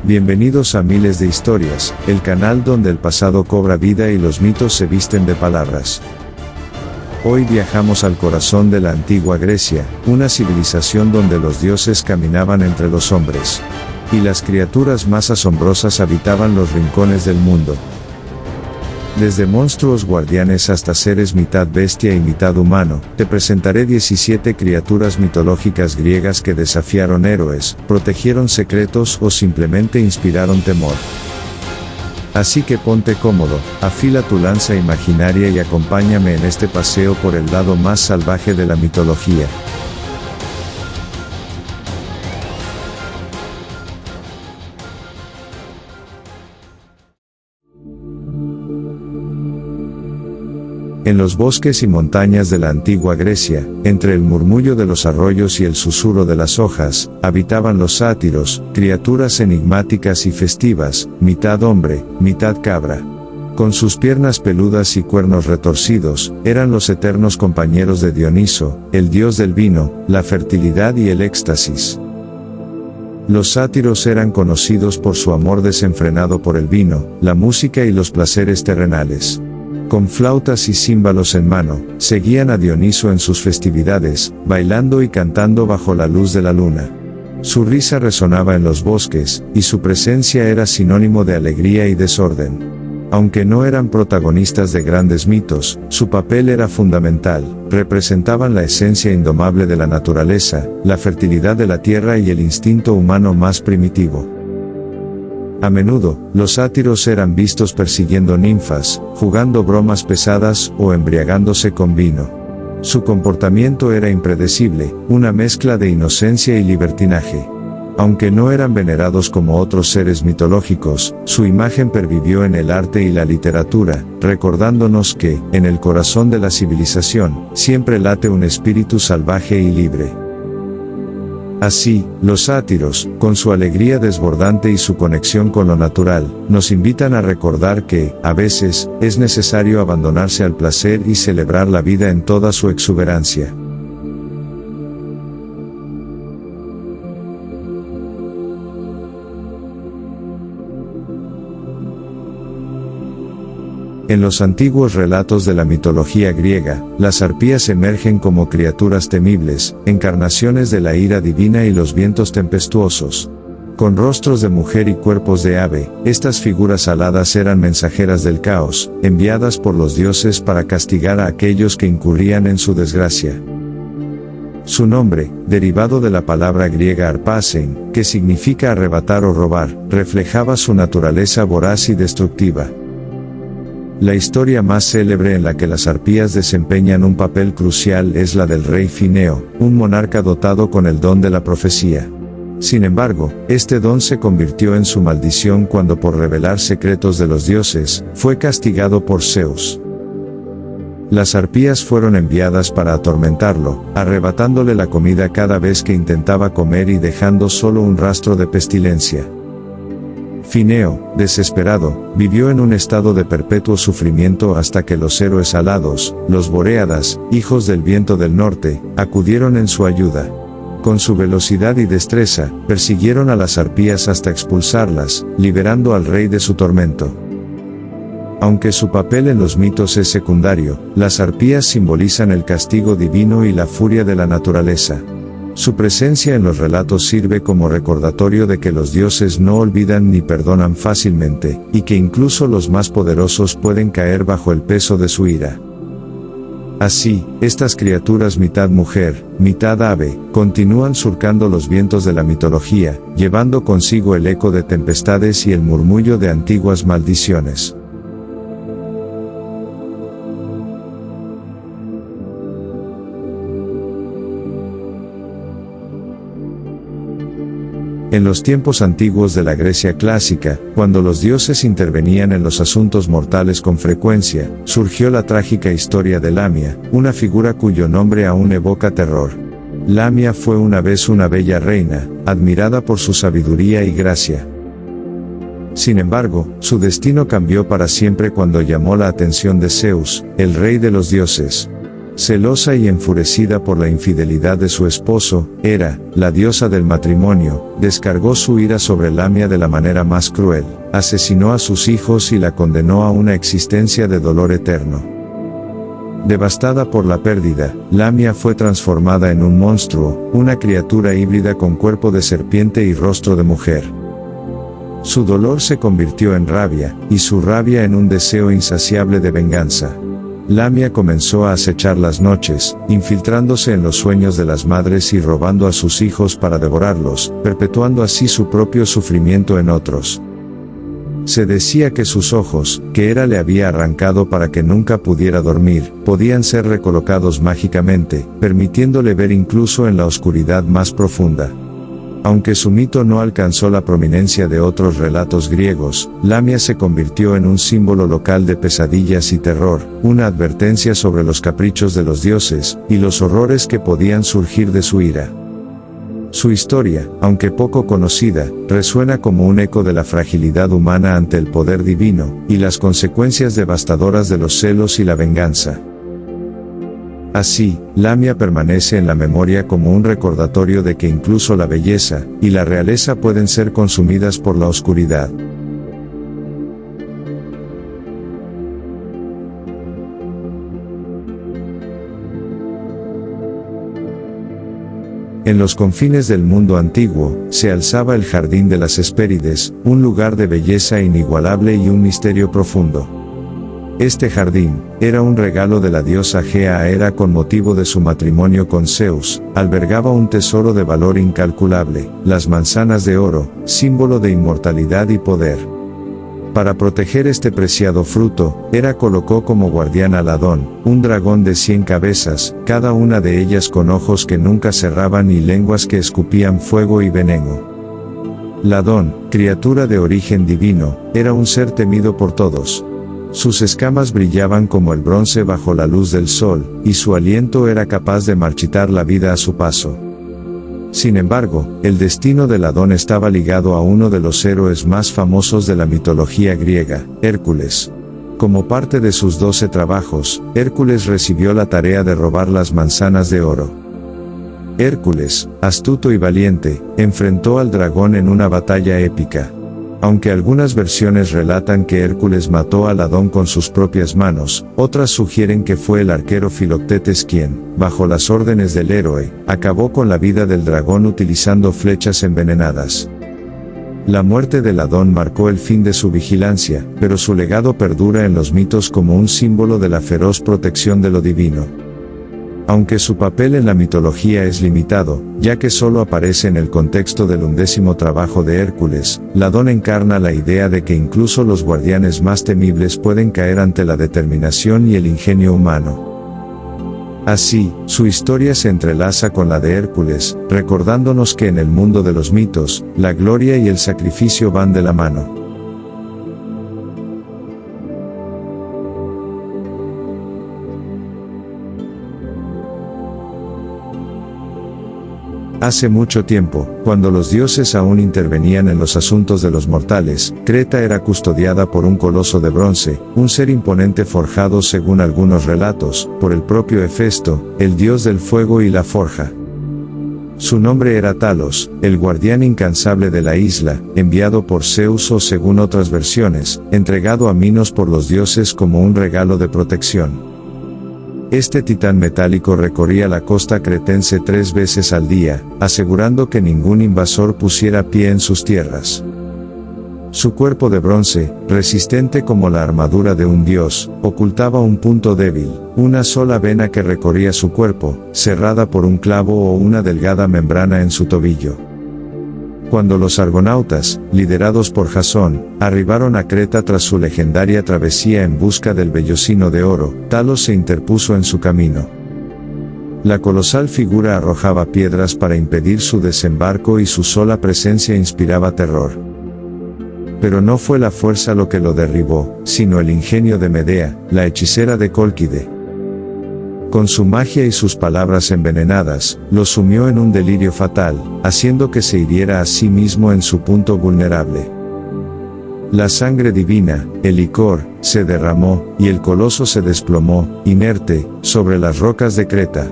Bienvenidos a Miles de Historias, el canal donde el pasado cobra vida y los mitos se visten de palabras. Hoy viajamos al corazón de la antigua Grecia, una civilización donde los dioses caminaban entre los hombres. Y las criaturas más asombrosas habitaban los rincones del mundo. Desde monstruos guardianes hasta seres mitad bestia y mitad humano, te presentaré 17 criaturas mitológicas griegas que desafiaron héroes, protegieron secretos o simplemente inspiraron temor. Así que ponte cómodo, afila tu lanza imaginaria y acompáñame en este paseo por el lado más salvaje de la mitología. En los bosques y montañas de la antigua Grecia, entre el murmullo de los arroyos y el susurro de las hojas, habitaban los sátiros, criaturas enigmáticas y festivas, mitad hombre, mitad cabra. Con sus piernas peludas y cuernos retorcidos, eran los eternos compañeros de Dioniso, el dios del vino, la fertilidad y el éxtasis. Los sátiros eran conocidos por su amor desenfrenado por el vino, la música y los placeres terrenales. Con flautas y címbalos en mano, seguían a Dioniso en sus festividades, bailando y cantando bajo la luz de la luna. Su risa resonaba en los bosques, y su presencia era sinónimo de alegría y desorden. Aunque no eran protagonistas de grandes mitos, su papel era fundamental, representaban la esencia indomable de la naturaleza, la fertilidad de la tierra y el instinto humano más primitivo. A menudo, los sátiros eran vistos persiguiendo ninfas, jugando bromas pesadas o embriagándose con vino. Su comportamiento era impredecible, una mezcla de inocencia y libertinaje. Aunque no eran venerados como otros seres mitológicos, su imagen pervivió en el arte y la literatura, recordándonos que, en el corazón de la civilización, siempre late un espíritu salvaje y libre. Así, los sátiros, con su alegría desbordante y su conexión con lo natural, nos invitan a recordar que, a veces, es necesario abandonarse al placer y celebrar la vida en toda su exuberancia. En los antiguos relatos de la mitología griega, las arpías emergen como criaturas temibles, encarnaciones de la ira divina y los vientos tempestuosos. Con rostros de mujer y cuerpos de ave, estas figuras aladas eran mensajeras del caos, enviadas por los dioses para castigar a aquellos que incurrían en su desgracia. Su nombre, derivado de la palabra griega arpasein, que significa arrebatar o robar, reflejaba su naturaleza voraz y destructiva. La historia más célebre en la que las arpías desempeñan un papel crucial es la del rey Fineo, un monarca dotado con el don de la profecía. Sin embargo, este don se convirtió en su maldición cuando por revelar secretos de los dioses, fue castigado por Zeus. Las arpías fueron enviadas para atormentarlo, arrebatándole la comida cada vez que intentaba comer y dejando solo un rastro de pestilencia. Fineo, desesperado, vivió en un estado de perpetuo sufrimiento hasta que los héroes alados, los Boreadas, hijos del viento del norte, acudieron en su ayuda. Con su velocidad y destreza, persiguieron a las arpías hasta expulsarlas, liberando al rey de su tormento. Aunque su papel en los mitos es secundario, las arpías simbolizan el castigo divino y la furia de la naturaleza. Su presencia en los relatos sirve como recordatorio de que los dioses no olvidan ni perdonan fácilmente, y que incluso los más poderosos pueden caer bajo el peso de su ira. Así, estas criaturas mitad mujer, mitad ave, continúan surcando los vientos de la mitología, llevando consigo el eco de tempestades y el murmullo de antiguas maldiciones. En los tiempos antiguos de la Grecia clásica, cuando los dioses intervenían en los asuntos mortales con frecuencia, surgió la trágica historia de Lamia, una figura cuyo nombre aún evoca terror. Lamia fue una vez una bella reina, admirada por su sabiduría y gracia. Sin embargo, su destino cambió para siempre cuando llamó la atención de Zeus, el rey de los dioses. Celosa y enfurecida por la infidelidad de su esposo, Hera, la diosa del matrimonio, descargó su ira sobre Lamia de la manera más cruel, asesinó a sus hijos y la condenó a una existencia de dolor eterno. Devastada por la pérdida, Lamia fue transformada en un monstruo, una criatura híbrida con cuerpo de serpiente y rostro de mujer. Su dolor se convirtió en rabia, y su rabia en un deseo insaciable de venganza. Lamia comenzó a acechar las noches, infiltrándose en los sueños de las madres y robando a sus hijos para devorarlos, perpetuando así su propio sufrimiento en otros. Se decía que sus ojos, que Hera le había arrancado para que nunca pudiera dormir, podían ser recolocados mágicamente, permitiéndole ver incluso en la oscuridad más profunda. Aunque su mito no alcanzó la prominencia de otros relatos griegos, Lamia se convirtió en un símbolo local de pesadillas y terror, una advertencia sobre los caprichos de los dioses, y los horrores que podían surgir de su ira. Su historia, aunque poco conocida, resuena como un eco de la fragilidad humana ante el poder divino, y las consecuencias devastadoras de los celos y la venganza. Así, Lamia permanece en la memoria como un recordatorio de que incluso la belleza y la realeza pueden ser consumidas por la oscuridad. En los confines del mundo antiguo, se alzaba el Jardín de las Hespérides, un lugar de belleza inigualable y un misterio profundo. Este jardín era un regalo de la diosa Gea a Hera con motivo de su matrimonio con Zeus, albergaba un tesoro de valor incalculable, las manzanas de oro, símbolo de inmortalidad y poder. Para proteger este preciado fruto, Hera colocó como guardián a Ladón, un dragón de 100 cabezas, cada una de ellas con ojos que nunca cerraban y lenguas que escupían fuego y veneno. Ladón, criatura de origen divino, era un ser temido por todos. Sus escamas brillaban como el bronce bajo la luz del sol, y su aliento era capaz de marchitar la vida a su paso. Sin embargo, el destino de Ladón estaba ligado a uno de los héroes más famosos de la mitología griega, Hércules. Como parte de sus 12 trabajos, Hércules recibió la tarea de robar las manzanas de oro. Hércules, astuto y valiente, enfrentó al dragón en una batalla épica. Aunque algunas versiones relatan que Hércules mató a Ladón con sus propias manos, otras sugieren que fue el arquero Filoctetes quien, bajo las órdenes del héroe, acabó con la vida del dragón utilizando flechas envenenadas. La muerte de Ladón marcó el fin de su vigilancia, pero su legado perdura en los mitos como un símbolo de la feroz protección de lo divino. Aunque su papel en la mitología es limitado, ya que solo aparece en el contexto del 11º trabajo de Hércules, Ladón encarna la idea de que incluso los guardianes más temibles pueden caer ante la determinación y el ingenio humano. Así, su historia se entrelaza con la de Hércules, recordándonos que en el mundo de los mitos, la gloria y el sacrificio van de la mano. Hace mucho tiempo, cuando los dioses aún intervenían en los asuntos de los mortales, Creta era custodiada por un coloso de bronce, un ser imponente forjado según algunos relatos, por el propio Hefesto, el dios del fuego y la forja. Su nombre era Talos, el guardián incansable de la isla, enviado por Zeus o según otras versiones, entregado a Minos por los dioses como un regalo de protección. Este titán metálico recorría la costa cretense 3 veces al día, asegurando que ningún invasor pusiera pie en sus tierras. Su cuerpo de bronce, resistente como la armadura de un dios, ocultaba un punto débil, una sola vena que recorría su cuerpo, cerrada por un clavo o una delgada membrana en su tobillo. Cuando los argonautas, liderados por Jasón, arribaron a Creta tras su legendaria travesía en busca del vellocino de oro, Talos se interpuso en su camino. La colosal figura arrojaba piedras para impedir su desembarco y su sola presencia inspiraba terror. Pero no fue la fuerza lo que lo derribó, sino el ingenio de Medea, la hechicera de Cólquide. Con su magia y sus palabras envenenadas, lo sumió en un delirio fatal, haciendo que se hiriera a sí mismo en su punto vulnerable. La sangre divina, el licor, se derramó, y el coloso se desplomó, inerte, sobre las rocas de Creta.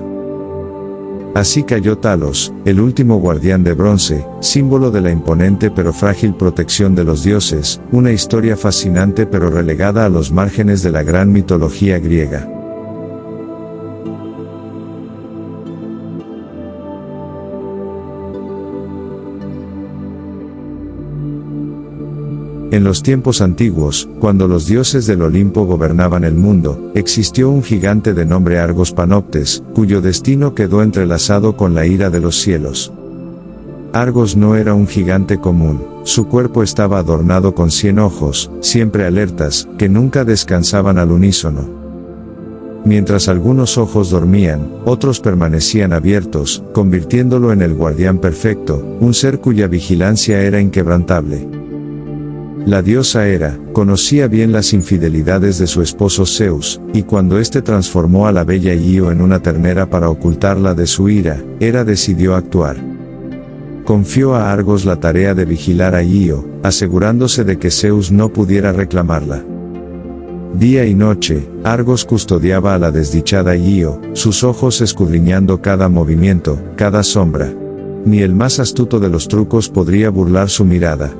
Así cayó Talos, el último guardián de bronce, símbolo de la imponente pero frágil protección de los dioses, una historia fascinante pero relegada a los márgenes de la gran mitología griega. En los tiempos antiguos, cuando los dioses del Olimpo gobernaban el mundo, existió un gigante de nombre Argos Panoptes, cuyo destino quedó entrelazado con la ira de los cielos. Argos no era un gigante común, su cuerpo estaba adornado con 100 ojos, siempre alertas, que nunca descansaban al unísono. Mientras algunos ojos dormían, otros permanecían abiertos, convirtiéndolo en el guardián perfecto, un ser cuya vigilancia era inquebrantable. La diosa Hera conocía bien las infidelidades de su esposo Zeus, y cuando éste transformó a la bella Ío en una ternera para ocultarla de su ira, Hera decidió actuar. Confió a Argos la tarea de vigilar a Ío, asegurándose de que Zeus no pudiera reclamarla. Día y noche, Argos custodiaba a la desdichada Ío, sus ojos escudriñando cada movimiento, cada sombra. Ni el más astuto de los trucos podría burlar su mirada.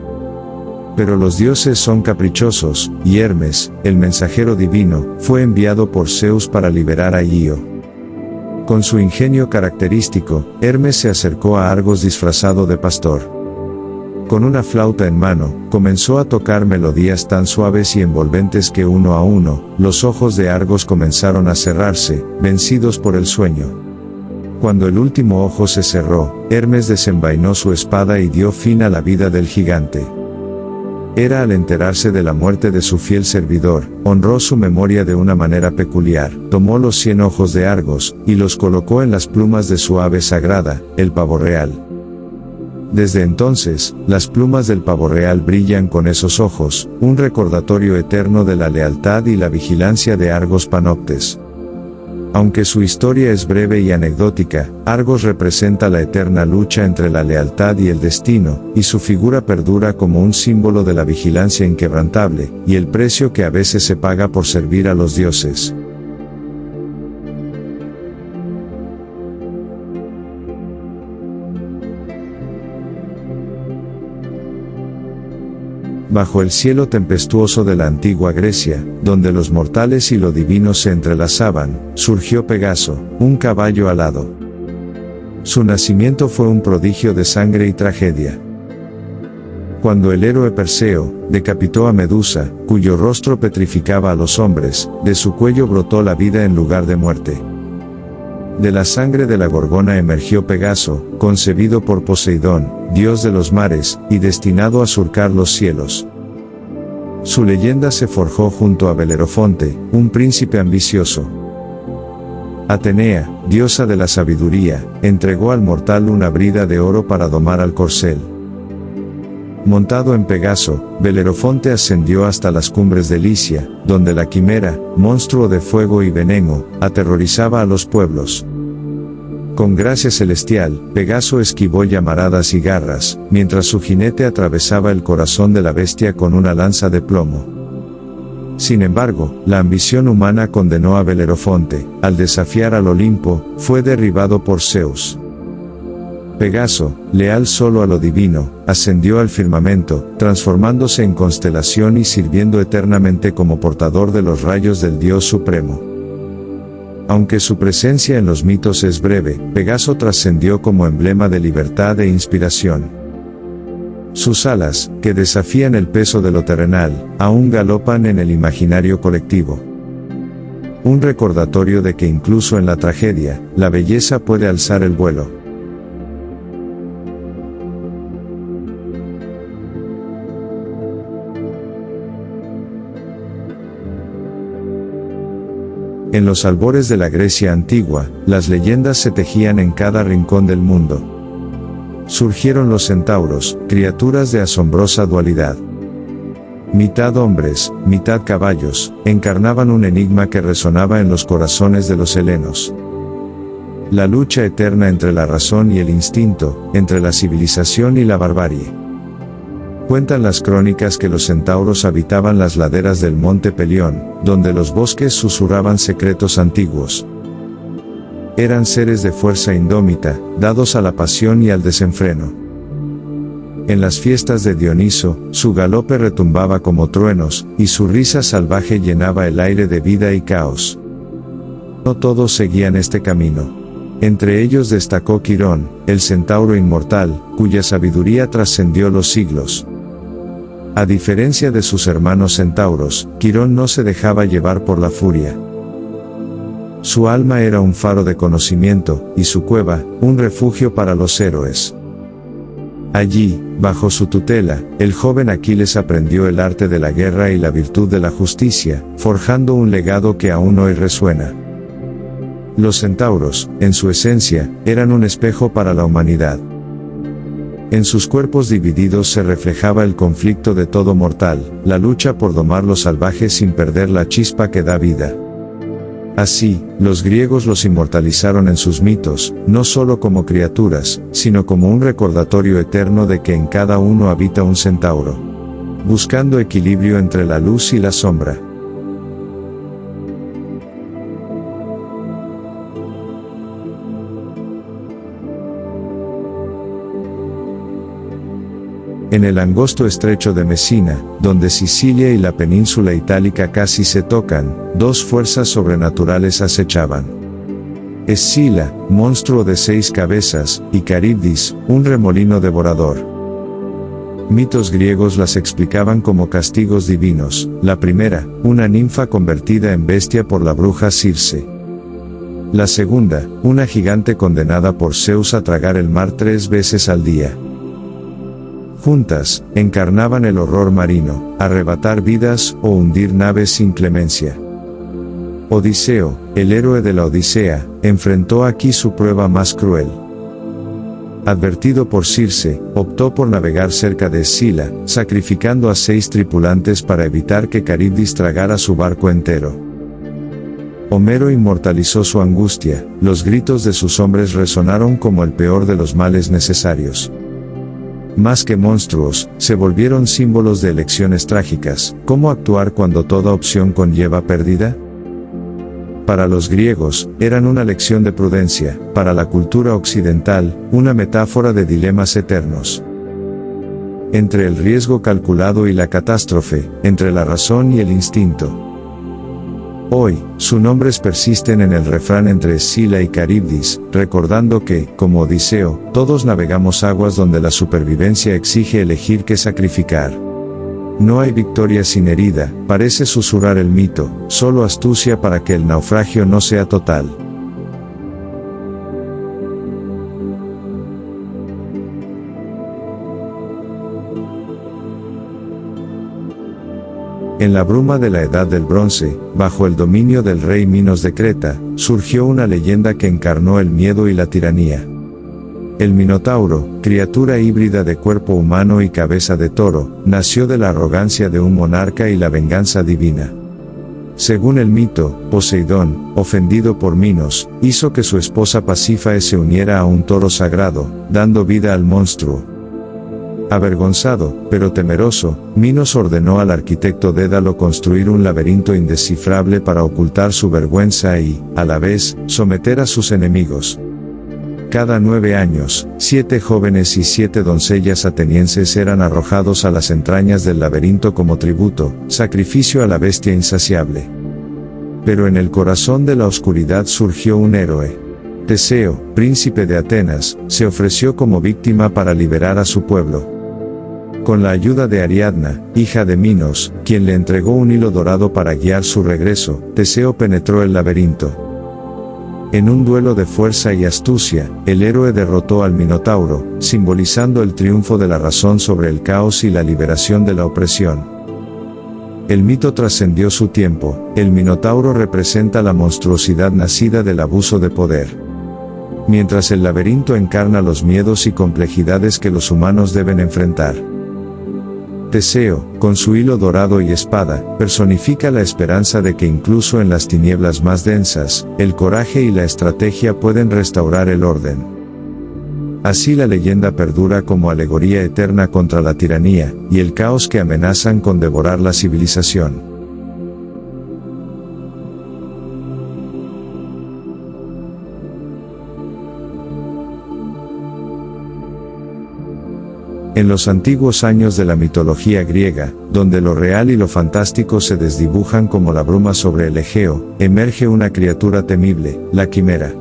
Pero los dioses son caprichosos, y Hermes, el mensajero divino, fue enviado por Zeus para liberar a Ío. Con su ingenio característico, Hermes se acercó a Argos disfrazado de pastor. Con una flauta en mano, comenzó a tocar melodías tan suaves y envolventes que uno a uno, los ojos de Argos comenzaron a cerrarse, vencidos por el sueño. Cuando el último ojo se cerró, Hermes desenvainó su espada y dio fin a la vida del gigante. Hera, al enterarse de la muerte de su fiel servidor, honró su memoria de una manera peculiar, tomó los 100 ojos de Argos, y los colocó en las plumas de su ave sagrada, el pavo real. Desde entonces, las plumas del pavo real brillan con esos ojos, un recordatorio eterno de la lealtad y la vigilancia de Argos Panoptes. Aunque su historia es breve y anecdótica, Argos representa la eterna lucha entre la lealtad y el destino, y su figura perdura como un símbolo de la vigilancia inquebrantable, y el precio que a veces se paga por servir a los dioses. Bajo el cielo tempestuoso de la antigua Grecia, donde los mortales y lo divino se entrelazaban, surgió Pegaso, un caballo alado. Su nacimiento fue un prodigio de sangre y tragedia. Cuando el héroe Perseo decapitó a Medusa, cuyo rostro petrificaba a los hombres, de su cuello brotó la vida en lugar de muerte. De la sangre de la gorgona emergió Pegaso, concebido por Poseidón, dios de los mares, y destinado a surcar los cielos. Su leyenda se forjó junto a Belerofonte, un príncipe ambicioso. Atenea, diosa de la sabiduría, entregó al mortal una brida de oro para domar al corcel. Montado en Pegaso, Belerofonte ascendió hasta las cumbres de Licia, donde la quimera, monstruo de fuego y veneno, aterrorizaba a los pueblos. Con gracia celestial, Pegaso esquivó llamaradas y garras, mientras su jinete atravesaba el corazón de la bestia con una lanza de plomo. Sin embargo, la ambición humana condenó a Belerofonte, al desafiar al Olimpo, fue derribado por Zeus. Pegaso, leal solo a lo divino, ascendió al firmamento, transformándose en constelación y sirviendo eternamente como portador de los rayos del Dios Supremo. Aunque su presencia en los mitos es breve, Pegaso trascendió como emblema de libertad e inspiración. Sus alas, que desafían el peso de lo terrenal, aún galopan en el imaginario colectivo. Un recordatorio de que incluso en la tragedia, la belleza puede alzar el vuelo. En los albores de la Grecia antigua, las leyendas se tejían en cada rincón del mundo. Surgieron los centauros, criaturas de asombrosa dualidad. Mitad hombres, mitad caballos, encarnaban un enigma que resonaba en los corazones de los helenos. La lucha eterna entre la razón y el instinto, entre la civilización y la barbarie. Cuentan las crónicas que los centauros habitaban las laderas del monte Pelión, donde los bosques susurraban secretos antiguos. Eran seres de fuerza indómita, dados a la pasión y al desenfreno. En las fiestas de Dioniso, su galope retumbaba como truenos, y su risa salvaje llenaba el aire de vida y caos. No todos seguían este camino. Entre ellos destacó Quirón, el centauro inmortal, cuya sabiduría trascendió los siglos. A diferencia de sus hermanos centauros, Quirón no se dejaba llevar por la furia. Su alma era un faro de conocimiento, y su cueva, un refugio para los héroes. Allí, bajo su tutela, el joven Aquiles aprendió el arte de la guerra y la virtud de la justicia, forjando un legado que aún hoy resuena. Los centauros, en su esencia, eran un espejo para la humanidad. En sus cuerpos divididos se reflejaba el conflicto de todo mortal, la lucha por domar lo salvaje sin perder la chispa que da vida. Así, los griegos los inmortalizaron en sus mitos, no solo como criaturas, sino como un recordatorio eterno de que en cada uno habita un centauro, buscando equilibrio entre la luz y la sombra. En el angosto estrecho de Mesina, donde Sicilia y la península itálica casi se tocan, dos fuerzas sobrenaturales acechaban. Escila, monstruo de 6 cabezas, y Caribdis, un remolino devorador. Mitos griegos las explicaban como castigos divinos. La primera, una ninfa convertida en bestia por la bruja Circe. La segunda, una gigante condenada por Zeus a tragar el mar 3 veces al día. Juntas, encarnaban el horror marino, arrebatar vidas o hundir naves sin clemencia. Odiseo, el héroe de la Odisea, enfrentó aquí su prueba más cruel. Advertido por Circe, optó por navegar cerca de Escila, sacrificando a 6 tripulantes para evitar que Caribdis tragara su barco entero. Homero inmortalizó su angustia, los gritos de sus hombres resonaron como el peor de los males necesarios. Más que monstruos, se volvieron símbolos de elecciones trágicas. ¿Cómo actuar cuando toda opción conlleva pérdida? Para los griegos, eran una lección de prudencia, para la cultura occidental, una metáfora de dilemas eternos. Entre el riesgo calculado y la catástrofe, entre la razón y el instinto. Hoy, sus nombres persisten en el refrán entre Escila y Caribdis, recordando que, como Odiseo, todos navegamos aguas donde la supervivencia exige elegir qué sacrificar. No hay victoria sin herida, parece susurrar el mito, solo astucia para que el naufragio no sea total. En la bruma de la Edad del Bronce, bajo el dominio del rey Minos de Creta, surgió una leyenda que encarnó el miedo y la tiranía. El Minotauro, criatura híbrida de cuerpo humano y cabeza de toro, nació de la arrogancia de un monarca y la venganza divina. Según el mito, Poseidón, ofendido por Minos, hizo que su esposa Pasífae se uniera a un toro sagrado, dando vida al monstruo. Avergonzado, pero temeroso, Minos ordenó al arquitecto Dédalo construir un laberinto indescifrable para ocultar su vergüenza y, a la vez, someter a sus enemigos. Cada 9 años, 7 jóvenes y 7 doncellas atenienses eran arrojados a las entrañas del laberinto como tributo, sacrificio a la bestia insaciable. Pero en el corazón de la oscuridad surgió un héroe. Teseo, príncipe de Atenas, se ofreció como víctima para liberar a su pueblo. Con la ayuda de Ariadna, hija de Minos, quien le entregó un hilo dorado para guiar su regreso, Teseo penetró el laberinto. En un duelo de fuerza y astucia, el héroe derrotó al Minotauro, simbolizando el triunfo de la razón sobre el caos y la liberación de la opresión. El mito trascendió su tiempo. El Minotauro representa la monstruosidad nacida del abuso de poder, mientras el laberinto encarna los miedos y complejidades que los humanos deben enfrentar. Teseo, con su hilo dorado y espada, personifica la esperanza de que incluso en las tinieblas más densas, el coraje y la estrategia pueden restaurar el orden. Así la leyenda perdura como alegoría eterna contra la tiranía y el caos que amenazan con devorar la civilización. En los antiguos años de la mitología griega, donde lo real y lo fantástico se desdibujan como la bruma sobre el Egeo, emerge una criatura temible, la quimera.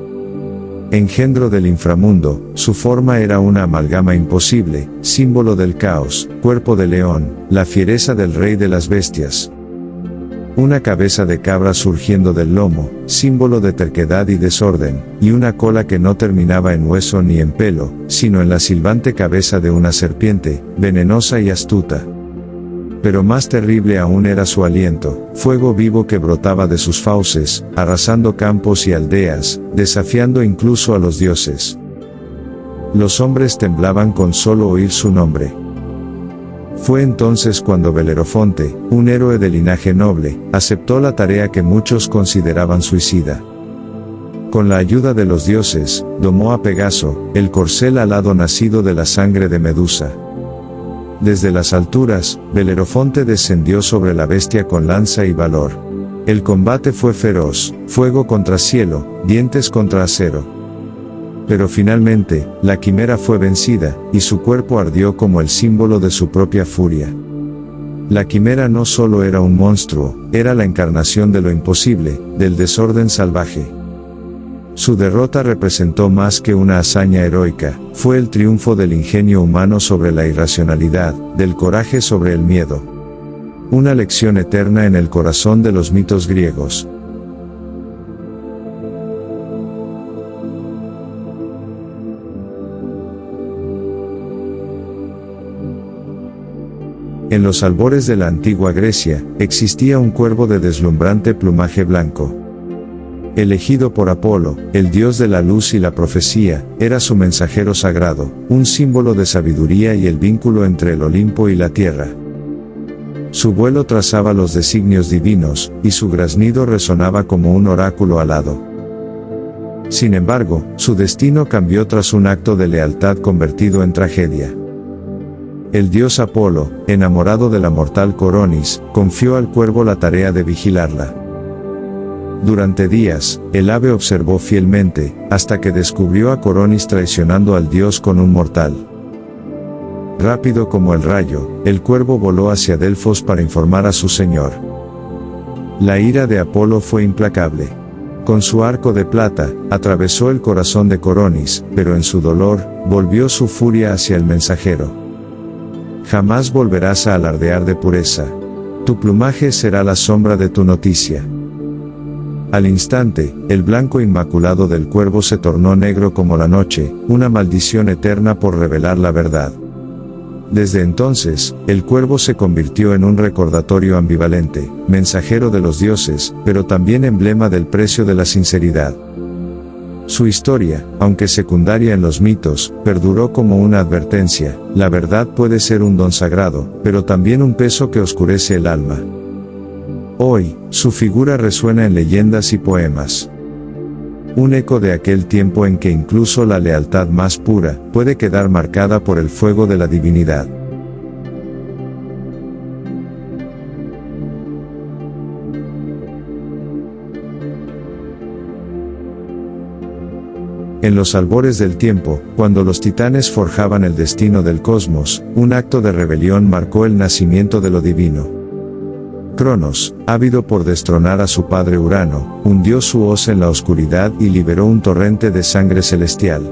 Engendro del inframundo, su forma era una amalgama imposible, símbolo del caos, cuerpo de león, la fiereza del rey de las bestias. Una cabeza de cabra surgiendo del lomo, símbolo de terquedad y desorden, y una cola que no terminaba en hueso ni en pelo, sino en la silbante cabeza de una serpiente, venenosa y astuta. Pero más terrible aún era su aliento, fuego vivo que brotaba de sus fauces, arrasando campos y aldeas, desafiando incluso a los dioses. Los hombres temblaban con solo oír su nombre. Fue entonces cuando Belerofonte, un héroe de linaje noble, aceptó la tarea que muchos consideraban suicida. Con la ayuda de los dioses, domó a Pegaso, el corcel alado nacido de la sangre de Medusa. Desde las alturas, Belerofonte descendió sobre la bestia con lanza y valor. El combate fue feroz, fuego contra cielo, dientes contra acero. Pero finalmente, la quimera fue vencida, y su cuerpo ardió como el símbolo de su propia furia. La quimera no solo era un monstruo, era la encarnación de lo imposible, del desorden salvaje. Su derrota representó más que una hazaña heroica, fue el triunfo del ingenio humano sobre la irracionalidad, del coraje sobre el miedo. Una lección eterna en el corazón de los mitos griegos. En los albores de la antigua Grecia, existía un cuervo de deslumbrante plumaje blanco. Elegido por Apolo, el dios de la luz y la profecía, era su mensajero sagrado, un símbolo de sabiduría y el vínculo entre el Olimpo y la tierra. Su vuelo trazaba los designios divinos, y su graznido resonaba como un oráculo alado. Sin embargo, su destino cambió tras un acto de lealtad convertido en tragedia. El dios Apolo, enamorado de la mortal Coronis, confió al cuervo la tarea de vigilarla. Durante días, el ave observó fielmente, hasta que descubrió a Coronis traicionando al dios con un mortal. Rápido como el rayo, el cuervo voló hacia Delfos para informar a su señor. La ira de Apolo fue implacable. Con su arco de plata, atravesó el corazón de Coronis, pero en su dolor, volvió su furia hacia el mensajero. Jamás volverás a alardear de pureza. Tu plumaje será la sombra de tu noticia. Al instante, el blanco inmaculado del cuervo se tornó negro como la noche, una maldición eterna por revelar la verdad. Desde entonces, el cuervo se convirtió en un recordatorio ambivalente, mensajero de los dioses, pero también emblema del precio de la sinceridad. Su historia, aunque secundaria en los mitos, perduró como una advertencia: la verdad puede ser un don sagrado, pero también un peso que oscurece el alma. Hoy, su figura resuena en leyendas y poemas. Un eco de aquel tiempo en que incluso la lealtad más pura puede quedar marcada por el fuego de la divinidad. En los albores del tiempo, cuando los titanes forjaban el destino del cosmos, un acto de rebelión marcó el nacimiento de lo divino. Cronos, ávido por destronar a su padre Urano, hundió su hoz en la oscuridad y liberó un torrente de sangre celestial.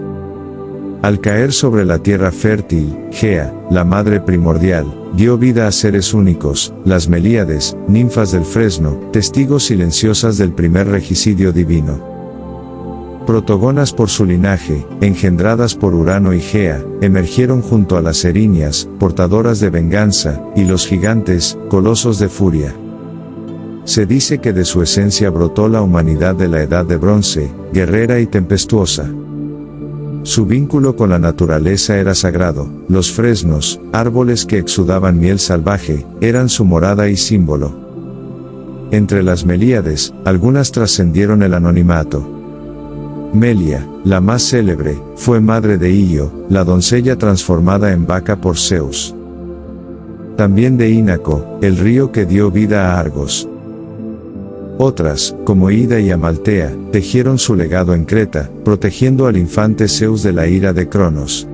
Al caer sobre la tierra fértil, Gea, la madre primordial, dio vida a seres únicos, las Melíades, ninfas del fresno, testigos silenciosas del primer regicidio divino. Protogonas por su linaje, engendradas por Urano y Gea, emergieron junto a las erinias, portadoras de venganza, y los gigantes, colosos de furia. Se dice que de su esencia brotó la humanidad de la Edad de Bronce, guerrera y tempestuosa. Su vínculo con la naturaleza era sagrado, los fresnos, árboles que exudaban miel salvaje, eran su morada y símbolo. Entre las Melíades, algunas trascendieron el anonimato. Melia, la más célebre, fue madre de Io, la doncella transformada en vaca por Zeus. También de Ínaco, el río que dio vida a Argos. Otras, como Ida y Amaltea, tejieron su legado en Creta, protegiendo al infante Zeus de la ira de Cronos.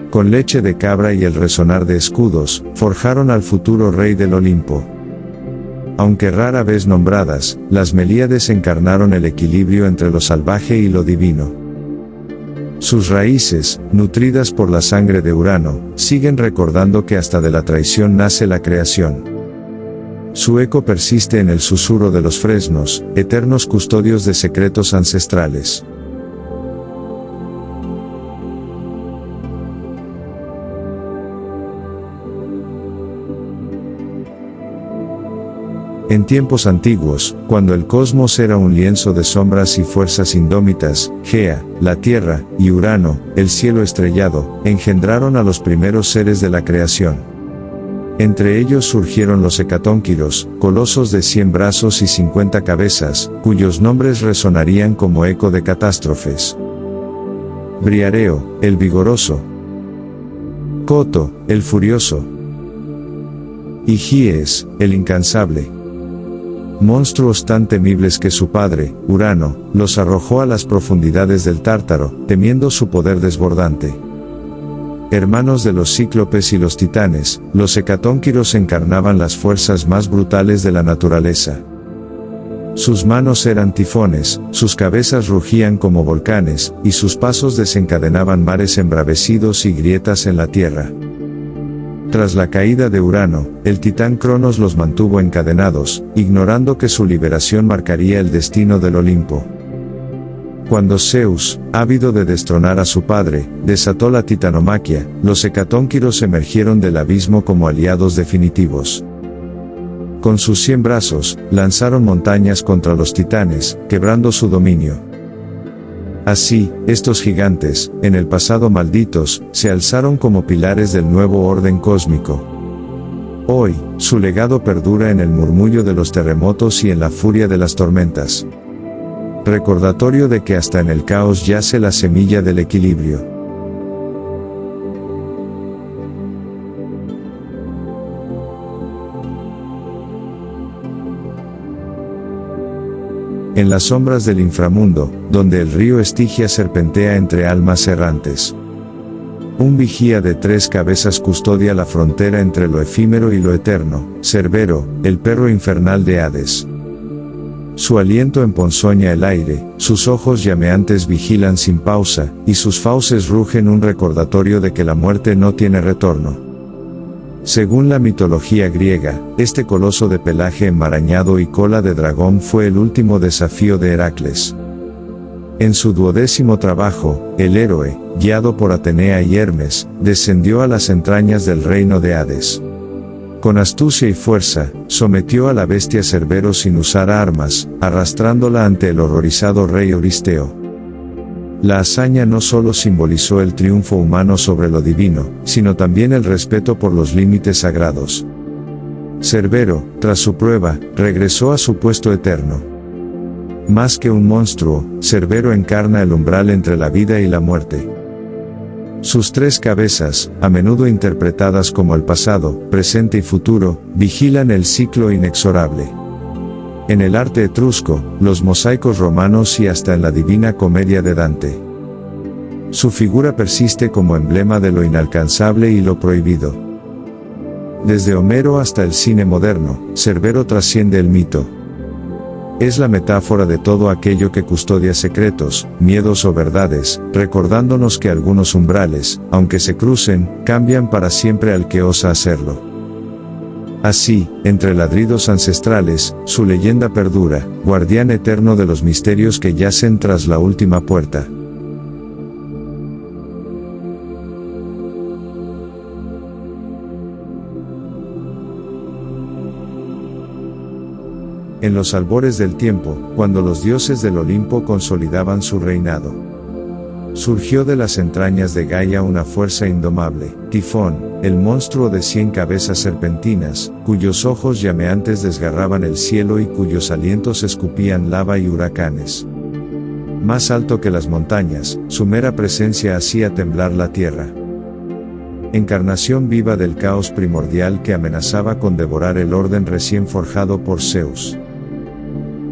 Con leche de cabra y el resonar de escudos, forjaron al futuro rey del Olimpo. Aunque rara vez nombradas, las Melíades encarnaron el equilibrio entre lo salvaje y lo divino. Sus raíces, nutridas por la sangre de Urano, siguen recordando que hasta de la traición nace la creación. Su eco persiste en el susurro de los fresnos, eternos custodios de secretos ancestrales. En tiempos antiguos, cuando el cosmos era un lienzo de sombras y fuerzas indómitas, Gea, la tierra, y Urano, el cielo estrellado, engendraron a los primeros seres de la creación. Entre ellos surgieron los hecatónquiros, colosos de 100 brazos y 50 cabezas, cuyos nombres resonarían como eco de catástrofes. Briareo, el vigoroso. Coto, el furioso. Y Gies, el incansable. Monstruos tan temibles que su padre, Urano, los arrojó a las profundidades del Tártaro, temiendo su poder desbordante. Hermanos de los cíclopes y los titanes, los hecatónquiros encarnaban las fuerzas más brutales de la naturaleza. Sus manos eran tifones, sus cabezas rugían como volcanes, y sus pasos desencadenaban mares embravecidos y grietas en la tierra. Tras la caída de Urano, el titán Cronos los mantuvo encadenados, ignorando que su liberación marcaría el destino del Olimpo. Cuando Zeus, ávido de destronar a su padre, desató la titanomaquia, los hecatónquiros emergieron del abismo como aliados definitivos. Con sus 100 brazos, lanzaron montañas contra los titanes, quebrando su dominio. Así, estos gigantes, en el pasado malditos, se alzaron como pilares del nuevo orden cósmico. Hoy, su legado perdura en el murmullo de los terremotos y en la furia de las tormentas. Recordatorio de que hasta en el caos yace la semilla del equilibrio. En las sombras del inframundo, donde el río Estigia serpentea entre almas errantes. Un vigía de 3 cabezas custodia la frontera entre lo efímero y lo eterno, Cerbero, el perro infernal de Hades. Su aliento emponzoña el aire, sus ojos llameantes vigilan sin pausa, y sus fauces rugen un recordatorio de que la muerte no tiene retorno. Según la mitología griega, este coloso de pelaje enmarañado y cola de dragón fue el último desafío de Heracles. En su 12º trabajo, el héroe, guiado por Atenea y Hermes, descendió a las entrañas del reino de Hades. Con astucia y fuerza, sometió a la bestia Cerbero sin usar armas, arrastrándola ante el horrorizado rey Euristeo. La hazaña no solo simbolizó el triunfo humano sobre lo divino, sino también el respeto por los límites sagrados. Cerbero, tras su prueba, regresó a su puesto eterno. Más que un monstruo, Cerbero encarna el umbral entre la vida y la muerte. Sus 3 cabezas, a menudo interpretadas como el pasado, presente y futuro, vigilan el ciclo inexorable. En el arte etrusco, los mosaicos romanos y hasta en la Divina Comedia de Dante. Su figura persiste como emblema de lo inalcanzable y lo prohibido. Desde Homero hasta el cine moderno, Cerbero trasciende el mito. Es la metáfora de todo aquello que custodia secretos, miedos o verdades, recordándonos que algunos umbrales, aunque se crucen, cambian para siempre al que osa hacerlo. Así, entre ladridos ancestrales, su leyenda perdura, guardián eterno de los misterios que yacen tras la última puerta. En los albores del tiempo, cuando los dioses del Olimpo consolidaban su reinado, surgió de las entrañas de Gaia una fuerza indomable, Tifón, el monstruo de 100 cabezas serpentinas, cuyos ojos llameantes desgarraban el cielo y cuyos alientos escupían lava y huracanes. Más alto que las montañas, su mera presencia hacía temblar la tierra. Encarnación viva del caos primordial que amenazaba con devorar el orden recién forjado por Zeus.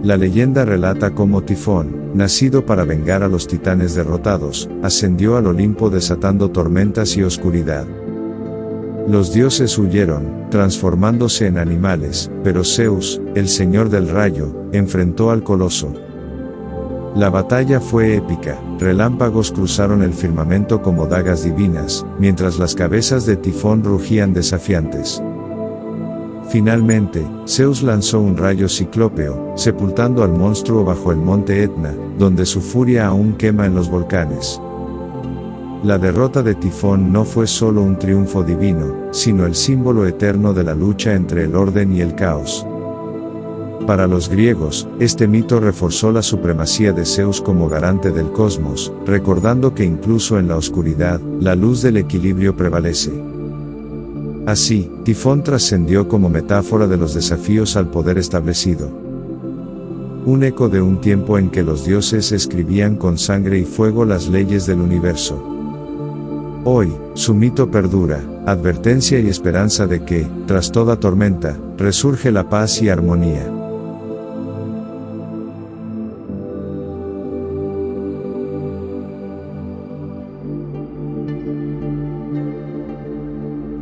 La leyenda relata cómo Tifón, nacido para vengar a los titanes derrotados, ascendió al Olimpo desatando tormentas y oscuridad. Los dioses huyeron, transformándose en animales, pero Zeus, el señor del rayo, enfrentó al coloso. La batalla fue épica, relámpagos cruzaron el firmamento como dagas divinas, mientras las cabezas de Tifón rugían desafiantes. Finalmente, Zeus lanzó un rayo ciclópeo, sepultando al monstruo bajo el monte Etna, donde su furia aún quema en los volcanes. La derrota de Tifón no fue solo un triunfo divino, sino el símbolo eterno de la lucha entre el orden y el caos. Para los griegos, este mito reforzó la supremacía de Zeus como garante del cosmos, recordando que incluso en la oscuridad, la luz del equilibrio prevalece. Así, Tifón trascendió como metáfora de los desafíos al poder establecido. Un eco de un tiempo en que los dioses escribían con sangre y fuego las leyes del universo. Hoy, su mito perdura, advertencia y esperanza de que, tras toda tormenta, resurge la paz y armonía.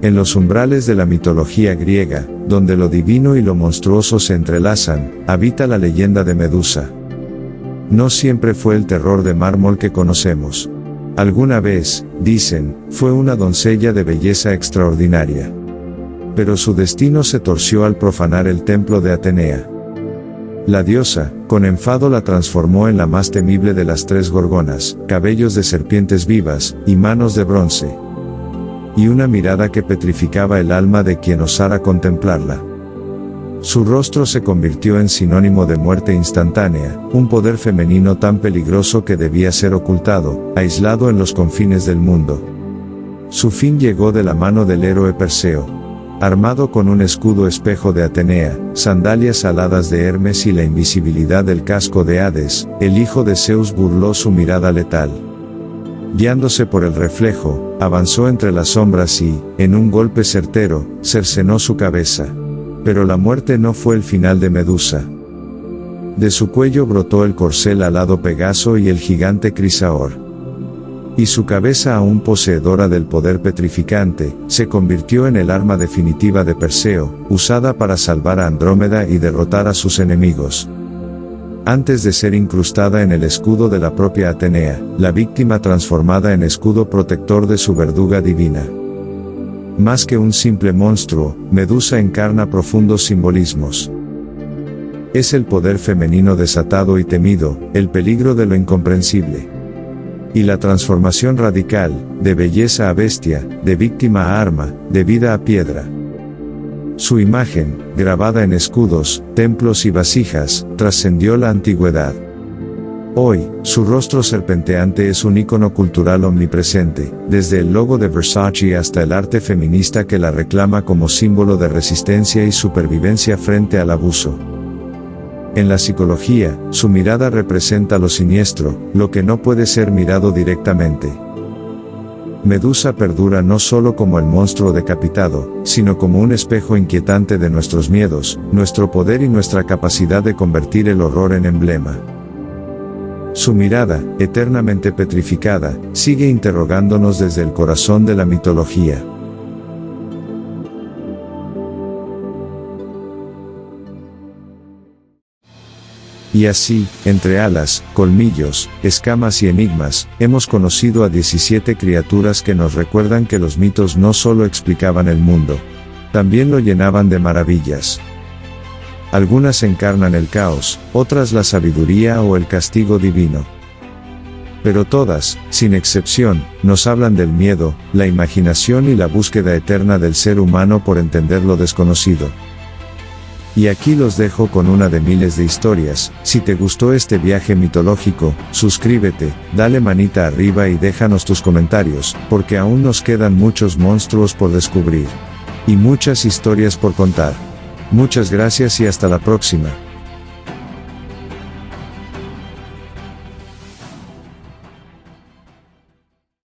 En los umbrales de la mitología griega, donde lo divino y lo monstruoso se entrelazan, habita la leyenda de Medusa. No siempre fue el terror de mármol que conocemos. Alguna vez, dicen, fue una doncella de belleza extraordinaria. Pero su destino se torció al profanar el templo de Atenea. La diosa, con enfado la transformó en la más temible de las tres gorgonas, cabellos de serpientes vivas, y manos de bronce. Y una mirada que petrificaba el alma de quien osara contemplarla. Su rostro se convirtió en sinónimo de muerte instantánea, un poder femenino tan peligroso que debía ser ocultado, aislado en los confines del mundo. Su fin llegó de la mano del héroe Perseo. Armado con un escudo espejo de Atenea, sandalias aladas de Hermes y la invisibilidad del casco de Hades, el hijo de Zeus burló su mirada letal. Guiándose por el reflejo, avanzó entre las sombras y, en un golpe certero, cercenó su cabeza. Pero la muerte no fue el final de Medusa. De su cuello brotó el corcel alado Pegaso y el gigante Crisaor. Y su cabeza, aún poseedora del poder petrificante, se convirtió en el arma definitiva de Perseo, usada para salvar a Andrómeda y derrotar a sus enemigos. Antes de ser incrustada en el escudo de la propia Atenea, la víctima transformada en escudo protector de su verduga divina. Más que un simple monstruo, Medusa encarna profundos simbolismos. Es el poder femenino desatado y temido, el peligro de lo incomprensible. Y la transformación radical, de belleza a bestia, de víctima a arma, de vida a piedra. Su imagen, grabada en escudos, templos y vasijas, trascendió la antigüedad. Hoy, su rostro serpenteante es un ícono cultural omnipresente, desde el logo de Versace hasta el arte feminista que la reclama como símbolo de resistencia y supervivencia frente al abuso. En la psicología, su mirada representa lo siniestro, lo que no puede ser mirado directamente. Medusa perdura no solo como el monstruo decapitado, sino como un espejo inquietante de nuestros miedos, nuestro poder y nuestra capacidad de convertir el horror en emblema. Su mirada, eternamente petrificada, sigue interrogándonos desde el corazón de la mitología. Y así, entre alas, colmillos, escamas y enigmas, hemos conocido a 17 criaturas que nos recuerdan que los mitos no solo explicaban el mundo, también lo llenaban de maravillas. Algunas encarnan el caos, otras la sabiduría o el castigo divino. Pero todas, sin excepción, nos hablan del miedo, la imaginación y la búsqueda eterna del ser humano por entender lo desconocido. Y aquí los dejo con una de miles de historias. Si te gustó este viaje mitológico, suscríbete, dale manita arriba y déjanos tus comentarios, porque aún nos quedan muchos monstruos por descubrir. Y muchas historias por contar. Muchas gracias y hasta la próxima.